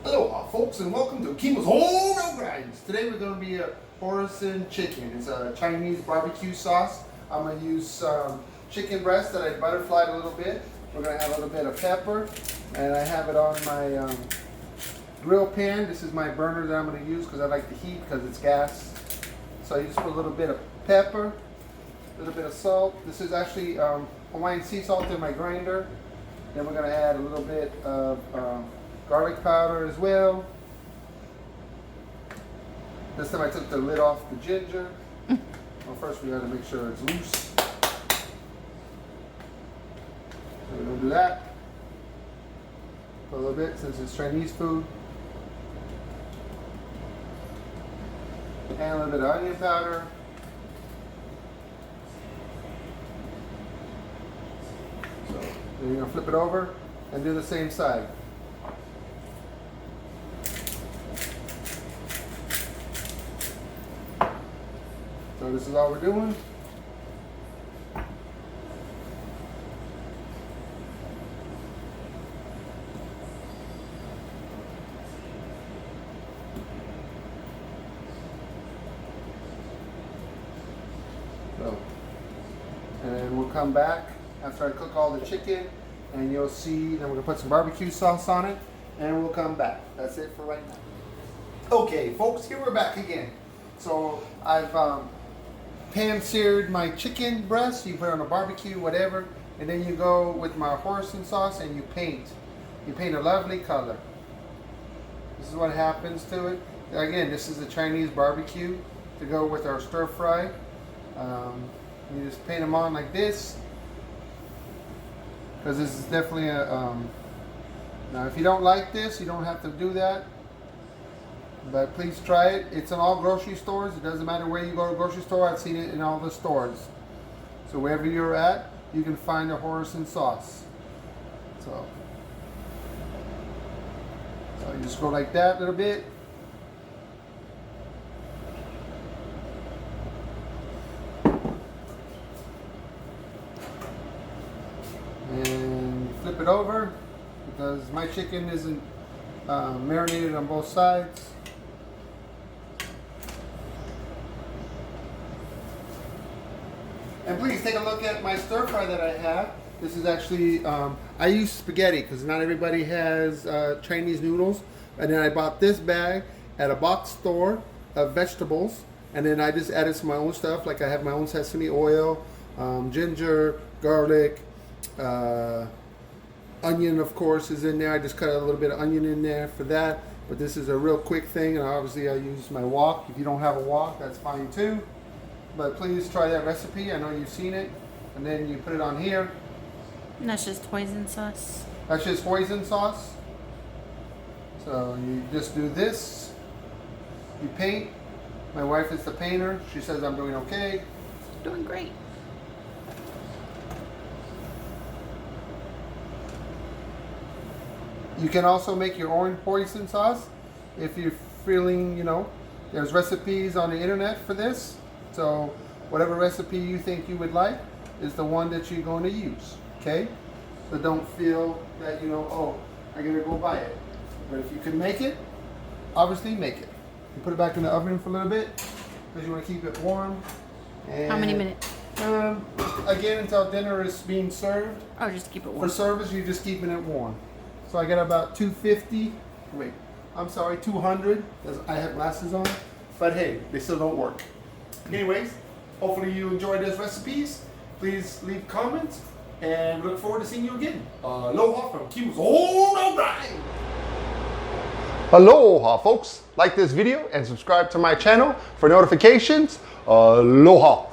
Aloha folks and welcome to Kimo's Home Grinds. Today we're going to be a hoisin chicken. It's a Chinese barbecue sauce. I'm going to use some chicken breast that I butterflied a little bit. We're going to have a little bit of pepper, and I have it on my grill pan. This is my burner that I'm going to use because I like the heat because it's gas. So I just put a little bit of pepper, a little bit of salt. This is actually Hawaiian sea salt in my grinder. Then we're going to add a little bit of garlic powder as well. This time I took the lid off the ginger. Well, first we got to make sure it's loose. So we're going to do that. Put a little bit since it's Chinese food. And a little bit of onion powder. So then you're going to flip it over and do the same side. So this is all we're doing. So, and then we'll come back after I cook all the chicken, and you'll see, then we're gonna put some barbecue sauce on it, and we'll come back. That's it for right now. Okay, folks, here we're back again. So I've pan seared my chicken breast. You put it on a barbecue, whatever, and then you go with my hoisin sauce and you paint. You paint a lovely color. This is what happens to it. Again, this is a Chinese barbecue to go with our stir fry. You just paint them on like this, because this is definitely a. Now, if you don't like this, you don't have to do that. But please try it. It's in all grocery stores. It doesn't matter where you go to a grocery store. I've seen it in all the stores. So wherever you're at, you can find a hoisin sauce. So you just go like that a little bit. And flip it over because my chicken isn't marinated on both sides. And please take a look at my stir fry that I have. This is actually, I use spaghetti because not everybody has Chinese noodles. And then I bought this bag at a box store of vegetables. And then I just added some of my own stuff. Like I have my own sesame oil, ginger, garlic, onion of course is in there. I just cut a little bit of onion in there for that. But this is a real quick thing. And obviously I use my wok. If you don't have a wok, that's fine too. But please try that recipe. I know you've seen it. And then you put it on here. And that's just hoisin sauce. That's just hoisin sauce. So you just do this. You paint. My wife is the painter. She says I'm doing okay. Doing great. You can also make your own hoisin sauce if you're feeling, there's recipes on the internet for this. So whatever recipe you think you would like is the one that you're going to use, okay? So don't feel that, oh, I gotta go buy it. But if you can make it, obviously make it. You put it back in the oven for a little bit because you want to keep it warm. And, how many minutes? Again, until dinner is being served. Oh, just keep it warm. For service, you're just keeping it warm. So I got about 250. Wait, I'm sorry, 200. Because I have glasses on. But hey, they still don't work. Anyways, hopefully you enjoyed those recipes. Please leave comments and look forward to seeing you again. Aloha from Kimo's Home Grind. Aloha, folks. Like this video and subscribe to my channel for notifications. Aloha.